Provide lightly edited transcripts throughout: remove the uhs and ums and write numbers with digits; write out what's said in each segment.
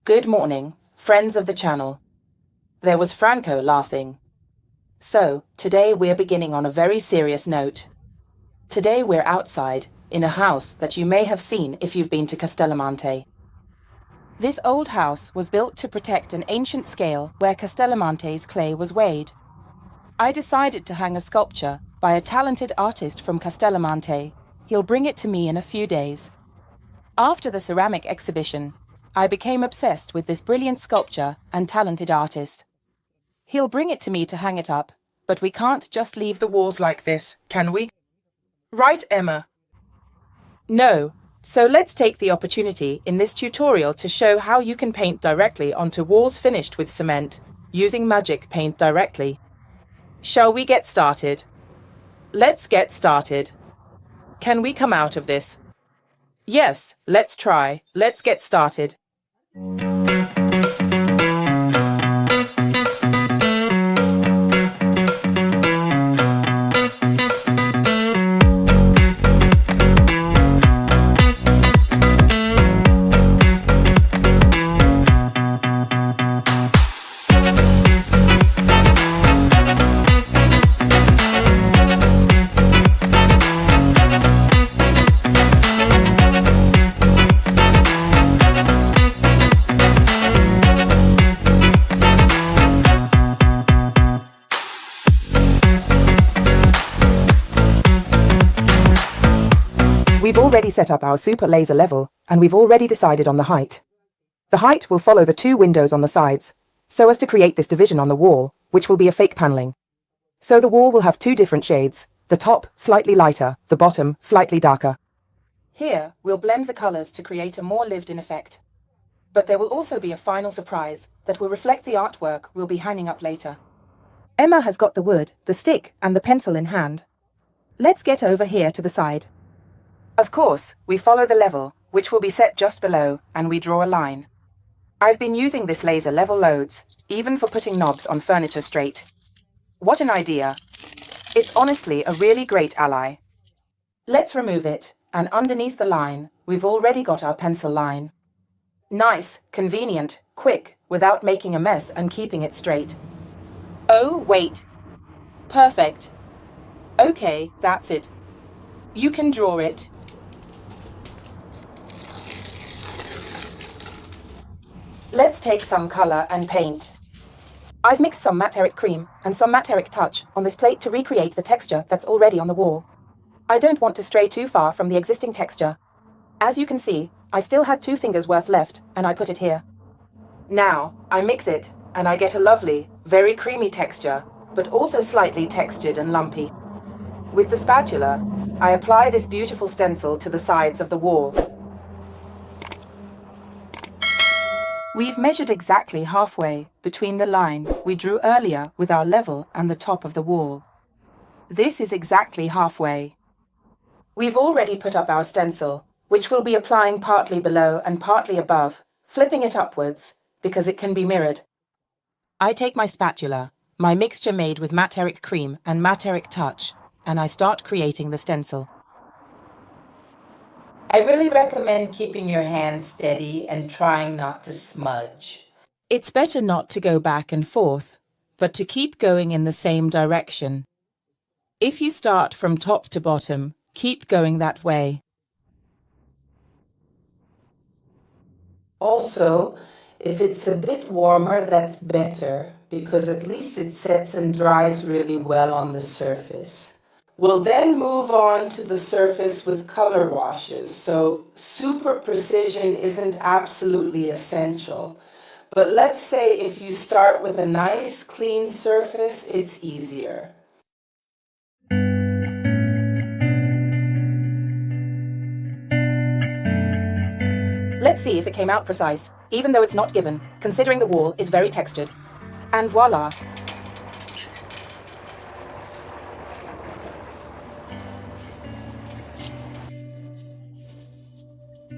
Good morning, friends of the channel. There was Franco laughing. So, today we're beginning on a very serious note. Today we're outside, in a house that you may have seen if you've been to Castellamonte. This old house was built to protect an ancient scale where Castellamonte's clay was weighed. I decided to hang a sculpture by a talented artist from Castellamonte. He'll bring it to me in a few days. After the ceramic exhibition, I became obsessed with this brilliant sculpture and talented artist. He'll bring it to me to hang it up, but we can't just leave the walls like this, can we? Right, Emma? No, so let's take the opportunity in this tutorial to show how you can paint directly onto walls finished with cement, using Magic Paint directly. Shall we get started? Let's get started. Can we come out of this? Yes, let's try. Let's get started. We've already set up our super laser level, and we've already decided on the height. The height will follow the two windows on the sides, so as to create this division on the wall, which will be a fake paneling. So the wall will have two different shades, the top slightly lighter, the bottom slightly darker. Here, we'll blend the colors to create a more lived-in effect. But there will also be a final surprise that will reflect the artwork we'll be hanging up later. Emma has got the wood, the stick, and the pencil in hand. Let's get over here to the side. Of course, we follow the level, which will be set just below, and we draw a line. I've been using this laser level loads, even for putting knobs on furniture straight. What an idea! It's honestly a really great ally. Let's remove it, and underneath the line, we've already got our pencil line. Nice, convenient, quick, without making a mess and keeping it straight. Oh, wait. Perfect. Okay, that's it. You can draw it. Let's take some color and paint. I've mixed some Materic cream and some Materic touch on this plate to recreate the texture that's already on the wall. I don't want to stray too far from the existing texture. As you can see, I still had 2 fingers worth left, and I put it here. Now, I mix it, and I get a lovely, very creamy texture, but also slightly textured and lumpy. With the spatula, I apply this beautiful stencil to the sides of the wall. We've measured exactly halfway between the line we drew earlier with our level and the top of the wall. This is exactly halfway. We've already put up our stencil, which we'll be applying partly below and partly above, flipping it upwards, because it can be mirrored. I take my spatula, my mixture made with Materic cream and Materic touch, and I start creating the stencil. I really recommend keeping your hands steady and trying not to smudge. It's better not to go back and forth, but to keep going in the same direction. If you start from top to bottom, keep going that way. Also, if it's a bit warmer, that's better, because at least it sets and dries really well on the surface. We'll then move on to the surface with color washes, so super precision isn't absolutely essential. But let's say if you start with a nice clean surface, it's easier. Let's see if it came out precise, even though it's not given, considering the wall is very textured. And voila!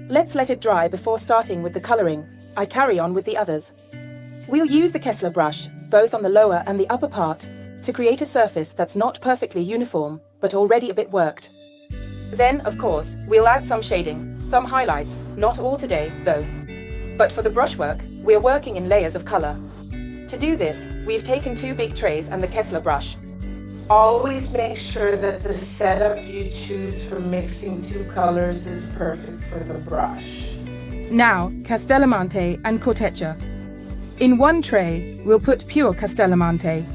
Let's let it dry before starting with the colouring. I carry on with the others. We'll use the Kessler brush, both on the lower and the upper part, to create a surface that's not perfectly uniform, but already a bit worked. Then, of course, we'll add some shading, some highlights, not all today, though. But for the brushwork, We're working in layers of color. To do this, we've taken 2 big trays and the Kessler brush. Always make sure that the setup you choose for mixing 2 colors is perfect for the brush. Now, Castellamonte and Corteccia. In one tray, we'll put pure Castellamonte.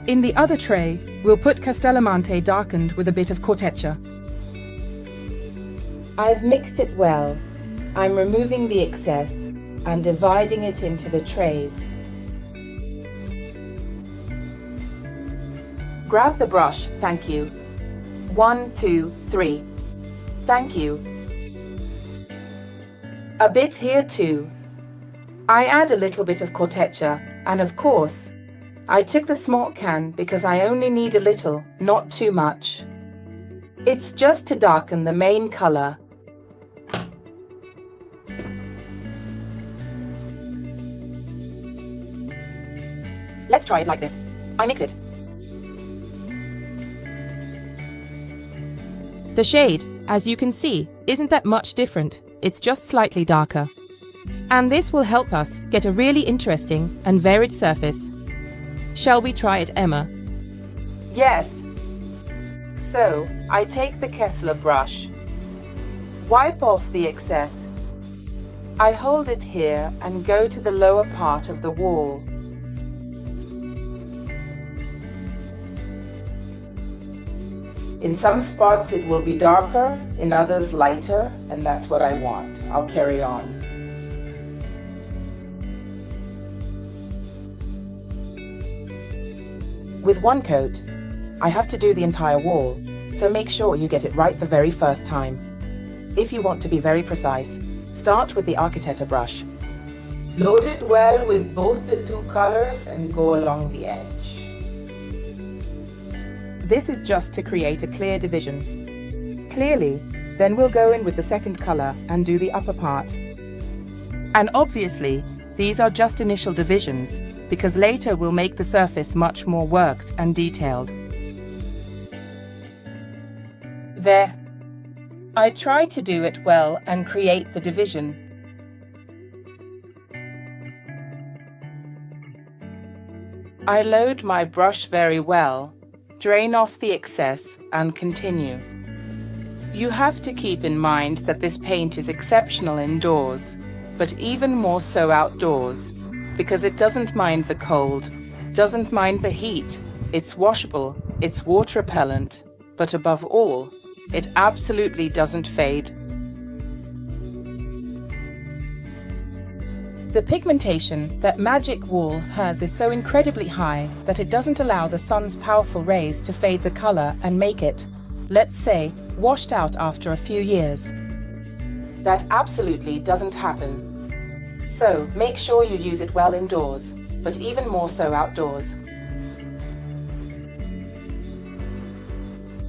In the other tray, we'll put Castellamonte darkened with a bit of Corteccia. I've mixed it well. I'm removing the excess and dividing it into the trays. Grab the brush, thank you. 1, 2, 3. Thank you. A bit here too. I add a little bit of Corteccia, and of course, I took the small can because I only need a little, not too much. It's just to darken the main color. Let's try it like this. I mix it. The shade, as you can see, isn't that much different. It's just slightly darker. And this will help us get a really interesting and varied surface. Shall we try it, Emma? Yes. So, I take the Kessler brush. Wipe off the excess. I hold it here and go to the lower part of the wall. In some spots it will be darker, in others lighter, and that's what I want. I'll carry on. With one coat, I have to do the entire wall, so make sure you get it right the very first time. If you want to be very precise, start with the Architetta brush. Load it well with both the 2 colors and go along the edge. This is just to create a clear division. Clearly, then we'll go in with the second color and do the upper part. And obviously, these are just initial divisions, because later we'll make the surface much more worked and detailed. There. I tried to do it well and create the division. I load my brush very well, drain off the excess and continue. You have to keep in mind that this paint is exceptional indoors, but even more so outdoors, because it doesn't mind the cold, doesn't mind the heat, it's washable, it's water repellent, but above all, it absolutely doesn't fade. The pigmentation that Magic Wall has is so incredibly high that it doesn't allow the sun's powerful rays to fade the color and make it, let's say, washed out after a few years. That absolutely doesn't happen. So make sure you use it well indoors, but even more so outdoors.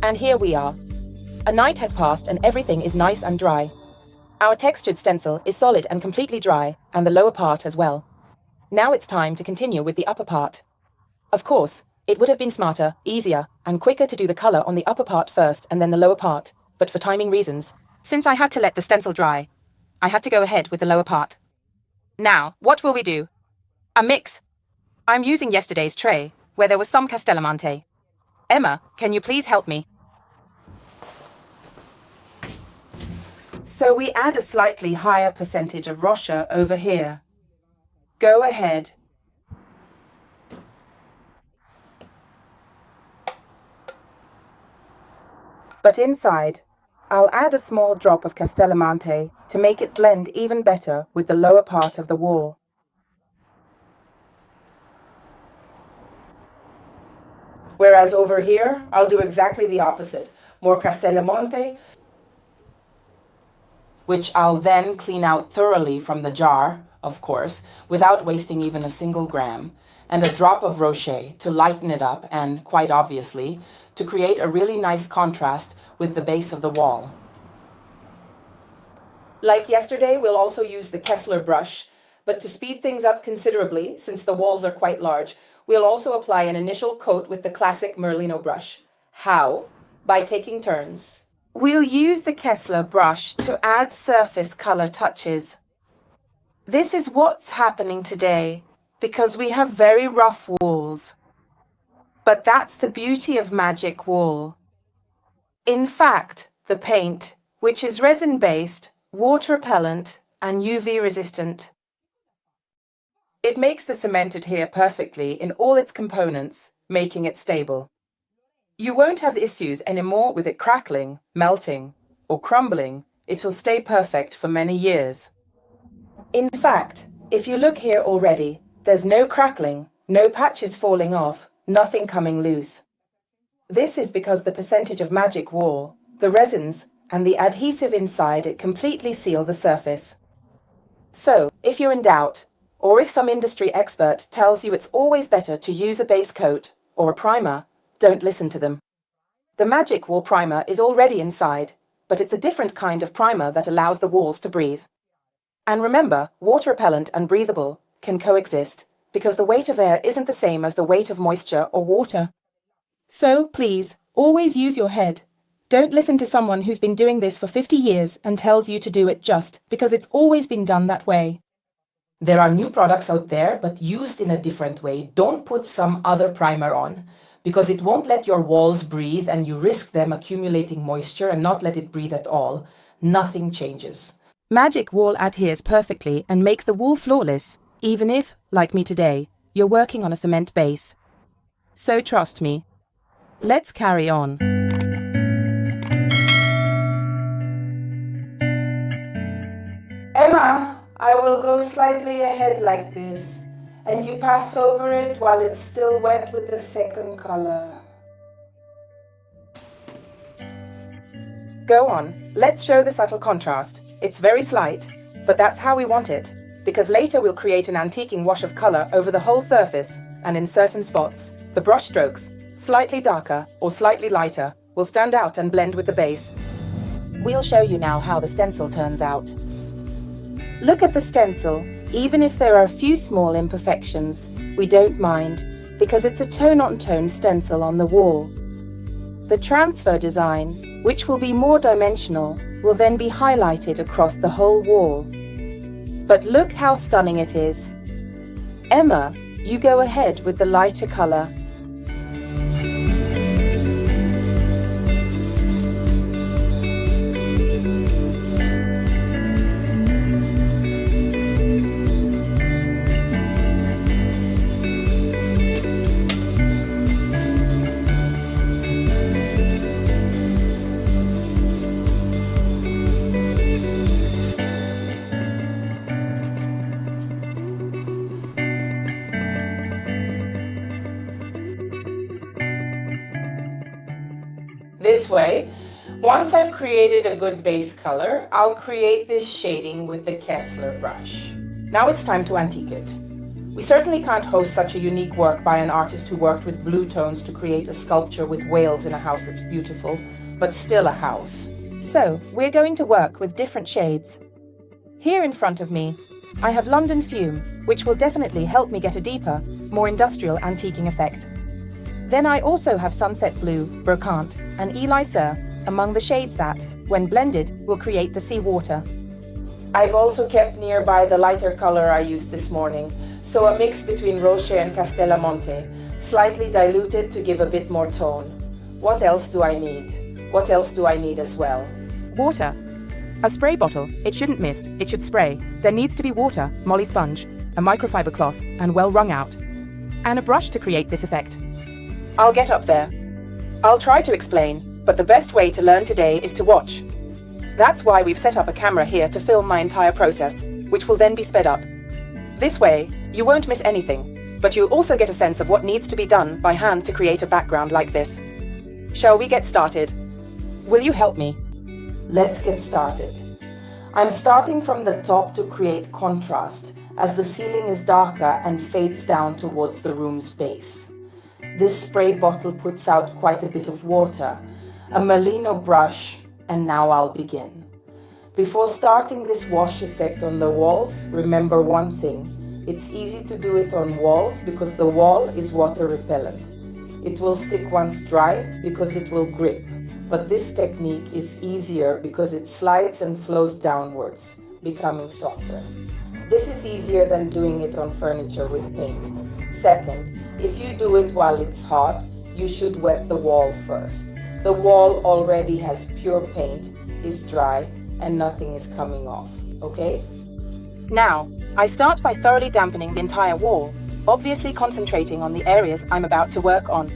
And here we are. A night has passed and everything is nice and dry. Our textured stencil is solid and completely dry, and the lower part as well. Now it's time to continue with the upper part. Of course, it would have been smarter, easier, and quicker to do the color on the upper part first and then the lower part, but for timing reasons, since I had to let the stencil dry, I had to go ahead with the lower part. Now, what will we do? A mix. I'm using yesterday's tray, where there was some Castellamonte. Emma, can you please help me? So we add a slightly higher percentage of Rocher over here. Go ahead. But inside, I'll add a small drop of Castellamonte to make it blend even better with the lower part of the wall. Whereas over here, I'll do exactly the opposite. More Castellamonte, which I'll then clean out thoroughly from the jar, of course, without wasting even a single gram, and a drop of Rocher to lighten it up and, quite obviously, to create a really nice contrast with the base of the wall. Like yesterday, we'll also use the Kessler brush, but to speed things up considerably, since the walls are quite large, we'll also apply an initial coat with the classic Merlino brush. How? By taking turns. We'll use the Kessler brush to add surface color touches. This is what's happening today, because we have very rough walls. But that's the beauty of Magic Wall. In fact, the paint, which is resin-based, water-repellent, and UV-resistant. It makes the cement adhere perfectly in all its components, making it stable. You won't have issues anymore with it crackling, melting, or crumbling. It will stay perfect for many years. In fact, if you look here already, there's no crackling, no patches falling off, nothing coming loose. This is because the percentage of Magic Wall, the resins, and the adhesive inside it completely seal the surface. So, if you're in doubt, or if some industry expert tells you it's always better to use a base coat or a primer, don't listen to them. The Magic Wall primer is already inside, but it's a different kind of primer that allows the walls to breathe. And remember, water repellent and breathable can coexist because the weight of air isn't the same as the weight of moisture or water. So, please, always use your head. Don't listen to someone who's been doing this for 50 years and tells you to do it just because it's always been done that way. There are new products out there, but used in a different way. Don't put some other primer on, because it won't let your walls breathe and you risk them accumulating moisture and not let it breathe at all. Nothing changes. Magic Wall adheres perfectly and makes the wall flawless, even if, like me today, you're working on a cement base. So trust me. Let's carry on. Emma, I will go slightly ahead like this, and you pass over it while it's still wet with the second color. Go on, let's show the subtle contrast. It's very slight, but that's how we want it, because later we'll create an antiquing wash of color over the whole surface, and in certain spots, the brush strokes, slightly darker or slightly lighter, will stand out and blend with the base. We'll show you now how the stencil turns out. Look at the stencil. Even if there are a few small imperfections, we don't mind, because it's a tone-on-tone stencil on the wall. The transfer design, which will be more dimensional, will then be highlighted across the whole wall. But look how stunning it is. Emma, you go ahead with the lighter color. This way, once I've created a good base color, I'll create this shading with the Kessler brush. Now it's time to antique it. We certainly can't host such a unique work by an artist who worked with blue tones to create a sculpture with whales in a house that's beautiful, but still a house. So, we're going to work with different shades. Here in front of me, I have London Fume, which will definitely help me get a deeper, more industrial antiquing effect. Then I also have Sunset Blue, Brocante, and Elisa among the shades that, when blended, will create the sea water. I've also kept nearby the lighter color I used this morning, so a mix between Rocher and Castellamonte, slightly diluted to give a bit more tone. What else do I need? What else do I need as well? Water. A spray bottle. It shouldn't mist, it should spray. There needs to be water, molly sponge, a microfiber cloth, and well wrung out. And a brush to create this effect. I'll get up there. I'll try to explain, but the best way to learn today is to watch. That's why we've set up a camera here to film my entire process, which will then be sped up. This way, you won't miss anything, but you'll also get a sense of what needs to be done by hand to create a background like this. Shall we get started? Will you help me? Let's get started. I'm starting from the top to create contrast, as the ceiling is darker and fades down towards the room's base. This spray bottle puts out quite a bit of water, a merino brush, and now I'll begin. Before starting this wash effect on the walls, remember one thing. It's easy to do it on walls because the wall is water repellent. It will stick once dry because it will grip, but this technique is easier because it slides and flows downwards, becoming softer. This is easier than doing it on furniture with paint. Second, if you do it while it's hot, you should wet the wall first. The wall already has pure paint, is dry, and nothing is coming off, okay? Now, I start by thoroughly dampening the entire wall, obviously concentrating on the areas I'm about to work on.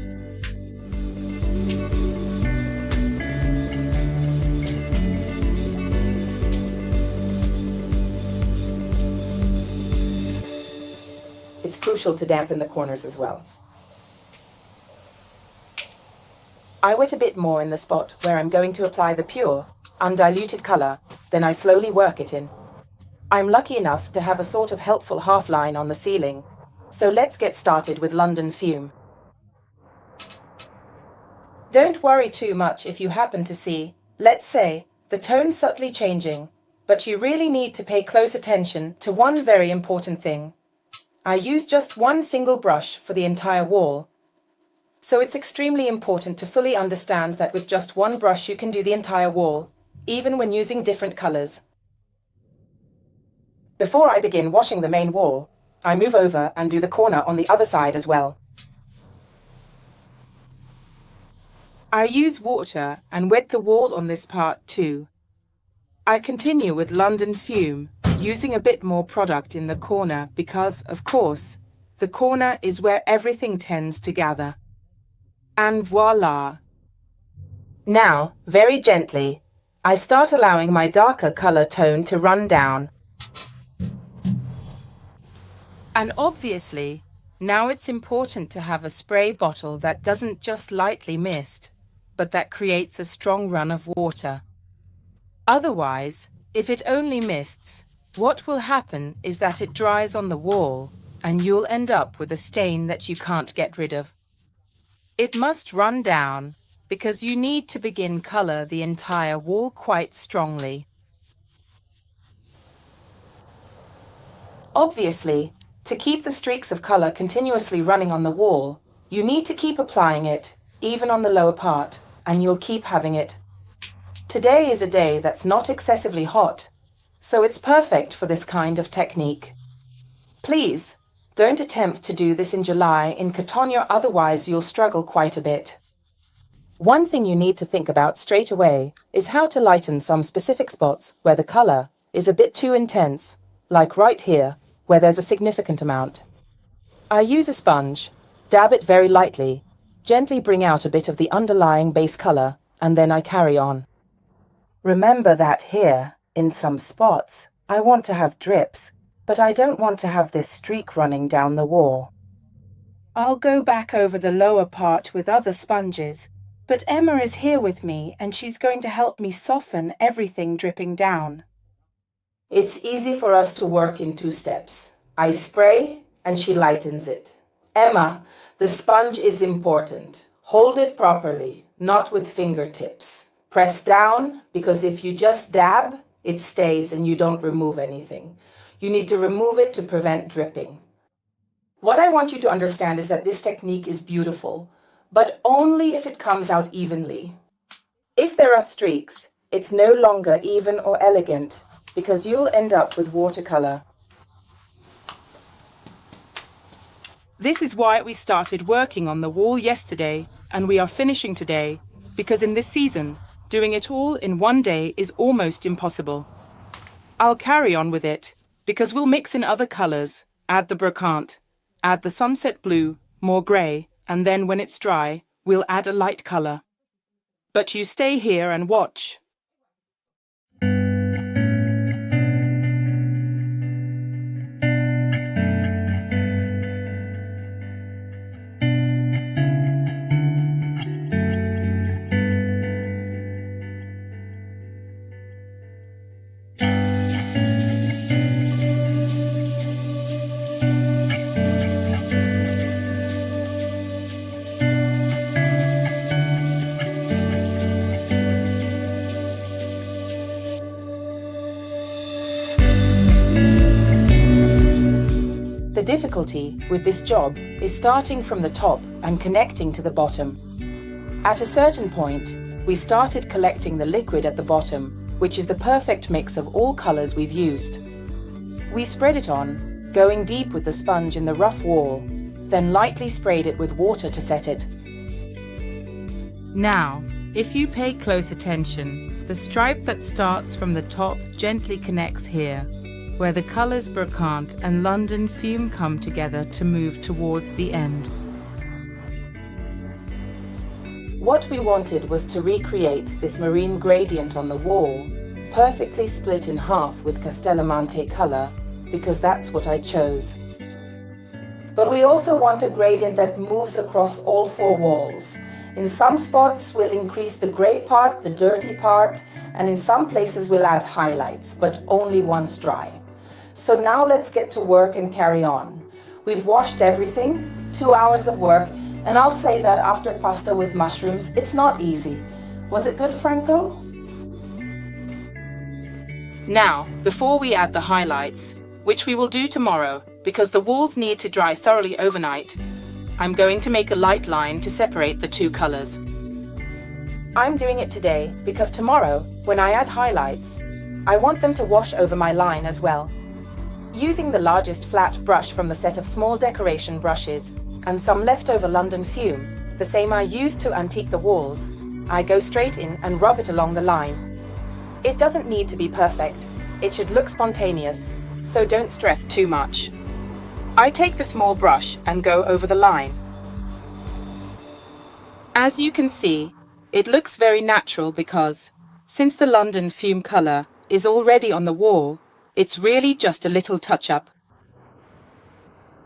It's crucial to dampen the corners as well. I wet a bit more in the spot where I'm going to apply the pure, undiluted color, then I slowly work it in. I'm lucky enough to have a sort of helpful half line on the ceiling, so let's get started with London Fume. Don't worry too much if you happen to see, let's say, the tone subtly changing, but you really need to pay close attention to one very important thing. I use just one single brush for the entire wall, so it's extremely important to fully understand that with just one brush you can do the entire wall, even when using different colors. Before I begin washing the main wall, I move over and do the corner on the other side as well. I use water and wet the wall on this part too. I continue with London Fume, using a bit more product in the corner because, of course, the corner is where everything tends to gather. And voila! Now, very gently, I start allowing my darker color tone to run down. And obviously, now it's important to have a spray bottle that doesn't just lightly mist, but that creates a strong run of water. Otherwise, if it only mists, what will happen is that it dries on the wall, and you'll end up with a stain that you can't get rid of. It must run down, because you need to begin color the entire wall quite strongly. Obviously, to keep the streaks of color continuously running on the wall, you need to keep applying it, even on the lower part, and you'll keep having it. Today is a day that's not excessively hot, so it's perfect for this kind of technique. Please, don't attempt to do this in July in Catania, otherwise you'll struggle quite a bit. One thing you need to think about straight away is how to lighten some specific spots where the color is a bit too intense, like right here, where there's a significant amount. I use a sponge, dab it very lightly, gently bring out a bit of the underlying base color, and then I carry on. Remember that here, in some spots, I want to have drips, but I don't want to have this streak running down the wall. I'll go back over the lower part with other sponges, but Emma is here with me and she's going to help me soften everything dripping down. It's easy for us to work in 2 steps. I spray and she lightens it. Emma, the sponge is important. Hold it properly, not with fingertips. Press down, because if you just dab, it stays and you don't remove anything. You need to remove it to prevent dripping. What I want you to understand is that this technique is beautiful, but only if it comes out evenly. If there are streaks, it's no longer even or elegant, because you'll end up with watercolor. This is why we started working on the wall yesterday, and we are finishing today, because in this season, doing it all in one day is almost impossible. I'll carry on with it, because we'll mix in other colors, add the brocante, add the sunset blue, more grey, and then when it's dry, we'll add a light color. But you stay here and watch. The difficulty with this job is starting from the top and connecting to the bottom. At a certain point, we started collecting the liquid at the bottom, which is the perfect mix of all colors we've used. We spread it on, going deep with the sponge in the rough wall, then lightly sprayed it with water to set it. Now, if you pay close attention, the stripe that starts from the top gently connects here, where the colours Brocante and London Fume come together to move towards the end. What we wanted was to recreate this marine gradient on the wall, perfectly split in half with Castellamonte colour, because that's what I chose. But we also want a gradient that moves across all four walls. In some spots, we'll increase the grey part, the dirty part, and in some places we'll add highlights, but only once dry. So now let's get to work and carry on. We've washed everything, 2 hours of work, and I'll say that after pasta with mushrooms, it's not easy. Was it good, Franco? Now, before we add the highlights, which we will do tomorrow, because the walls need to dry thoroughly overnight, I'm going to make a light line to separate the two colours. I'm doing it today because tomorrow, when I add highlights, I want them to wash over my line as well. Using the largest flat brush from the set of small decoration brushes and some leftover London Fume, the same I used to antique the walls, I go straight in and rub it along the line. It doesn't need to be perfect, it should look spontaneous, so don't stress too much. I take the small brush and go over the line. As you can see, it looks very natural because, since the London Fume colour is already on the wall, it's really just a little touch-up.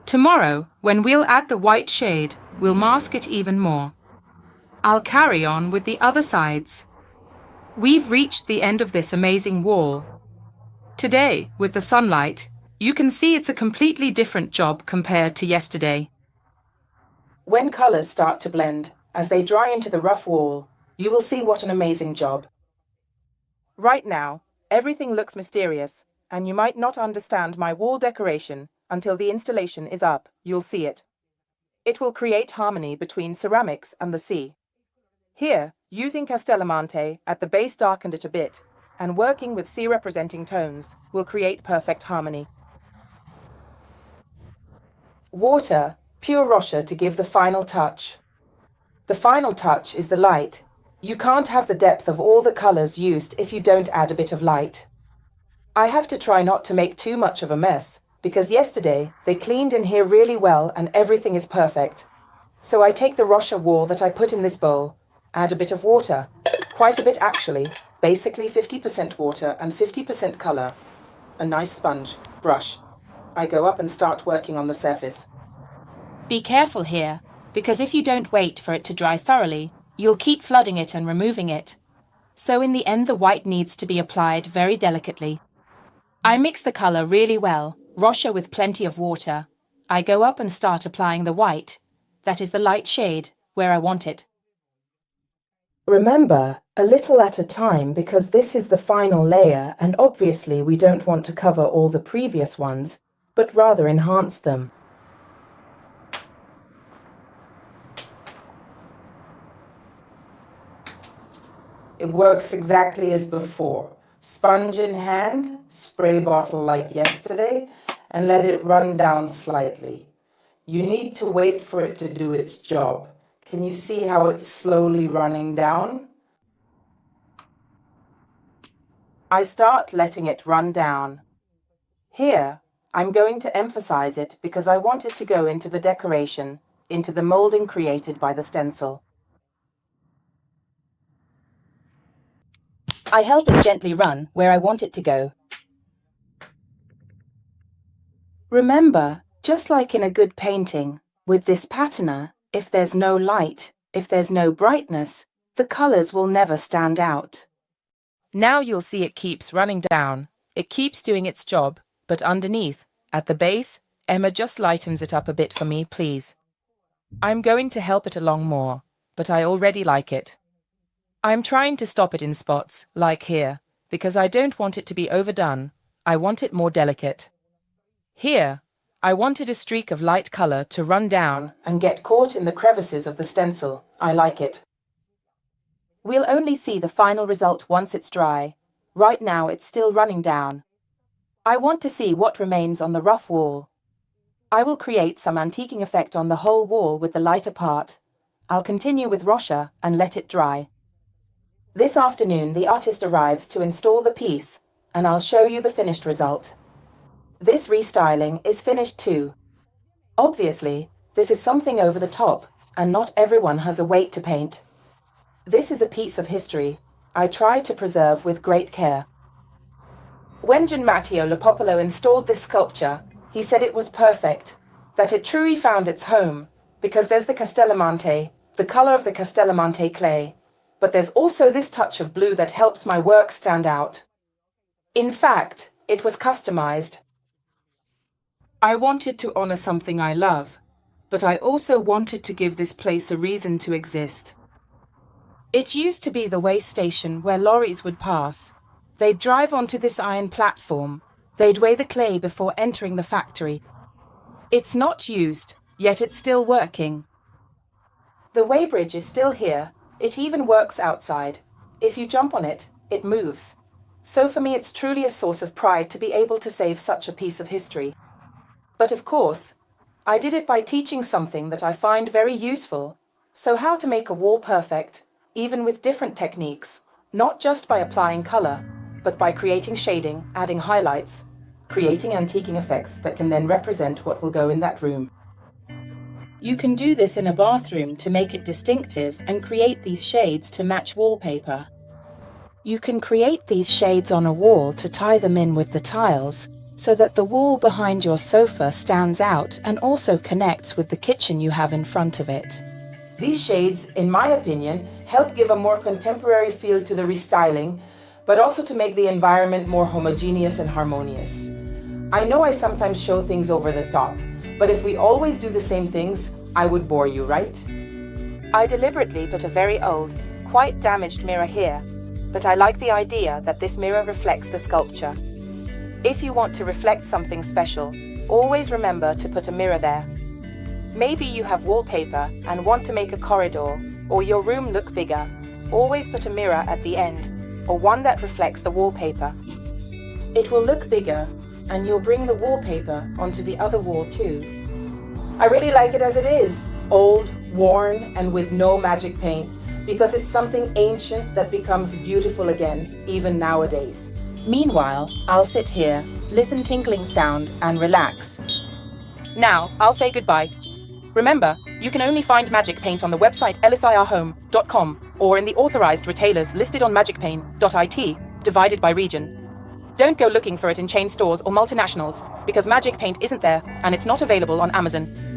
Tomorrow, when we'll add the white shade, we'll mask it even more. I'll carry on with the other sides. We've reached the end of this amazing wall. Today, with the sunlight, you can see it's a completely different job compared to yesterday. When colours start to blend, as they dry into the rough wall, you will see what an amazing job. Right now, everything looks mysterious, and you might not understand my wall decoration until the installation is up. You'll see it. It will create harmony between ceramics and the sea. Here, using Castellamonte at the base darkened it a bit, and working with sea representing tones will create perfect harmony. Water, pure Rocher to give the final touch. The final touch is the light. You can't have the depth of all the colours used if you don't add a bit of light. I have to try not to make too much of a mess, because yesterday they cleaned in here really well and everything is perfect. So I take the Rocher wall that I put in this bowl, add a bit of water, quite a bit actually, basically 50% water and 50% colour, a nice sponge, brush. I go up and start working on the surface. Be careful here, because if you don't wait for it to dry thoroughly, you'll keep flooding it and removing it. So in the end the white needs to be applied very delicately. I mix the colour really well, Rocher with plenty of water. I go up and start applying the white, that is the light shade, where I want it. Remember, a little at a time because this is the final layer and obviously we don't want to cover all the previous ones, but rather enhance them. It works exactly as before. Sponge in hand, spray bottle like yesterday, and let it run down slightly. You need to wait for it to do its job. Can you see how it's slowly running down? I start letting it run down. Here, I'm going to emphasize it because I want it to go into the decoration, into the molding created by the stencil. I help it gently run where I want it to go. Remember, just like in a good painting, with this patterner, if there's no light, if there's no brightness, the colours will never stand out. Now you'll see it keeps running down. It keeps doing its job, but underneath, at the base, Emma just lightens it up a bit for me, please. I'm going to help it along more, but I already like it. I'm trying to stop it in spots, like here, because I don't want it to be overdone. I want it more delicate. Here, I wanted a streak of light colour to run down and get caught in the crevices of the stencil. I like it. We'll only see the final result once it's dry. Right now it's still running down. I want to see what remains on the rough wall. I will create some antiquing effect on the whole wall with the lighter part. I'll continue with Rocher and let it dry. This afternoon, the artist arrives to install the piece, and I'll show you the finished result. This restyling is finished too. Obviously, this is something over the top, and not everyone has a weight to paint. This is a piece of history I try to preserve with great care. When Gianmatteo Lopopolo installed this sculpture, he said it was perfect, that it truly found its home, because there's the Castellamonte, the color of the Castellamonte clay, but there's also this touch of blue that helps my work stand out. In fact, it was customized. I wanted to honor something I love, but I also wanted to give this place a reason to exist. It used to be the way station where lorries would pass. They'd drive onto this iron platform. They'd weigh the clay before entering the factory. It's not used, yet it's still working. The weighbridge is still here. It even works outside. If you jump on it, it moves. So for me, it's truly a source of pride to be able to save such a piece of history. But of course, I did it by teaching something that I find very useful. So how to make a wall perfect, even with different techniques, not just by applying color, but by creating shading, adding highlights, creating antiquing effects that can then represent what will go in that room. You can do this in a bathroom to make it distinctive and create these shades to match wallpaper. You can create these shades on a wall to tie them in with the tiles, so that the wall behind your sofa stands out and also connects with the kitchen you have in front of it. These shades, in my opinion, help give a more contemporary feel to the restyling, but also to make the environment more homogeneous and harmonious. I know I sometimes show things over the top, but if we always do the same things, I would bore you, right? I deliberately put a very old, quite damaged mirror here, but I like the idea that this mirror reflects the sculpture. If you want to reflect something special, always remember to put a mirror there. Maybe you have wallpaper and want to make a corridor or your room look bigger. Always put a mirror at the end, or one that reflects the wallpaper. It will look bigger, and you'll bring the wallpaper onto the other wall too. I really like it as it is, old, worn, and with no magic paint, because it's something ancient that becomes beautiful again, even nowadays. Meanwhile, I'll sit here, listen tinkling sound, and relax. Now, I'll say goodbye. Remember, you can only find magic paint on the website elisa&MagicPaint.com or in the authorized retailers listed on magicpaint.it, divided by region. Don't go looking for it in chain stores or multinationals, because magic paint isn't there and it's not available on Amazon.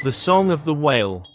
The Song of the Whale.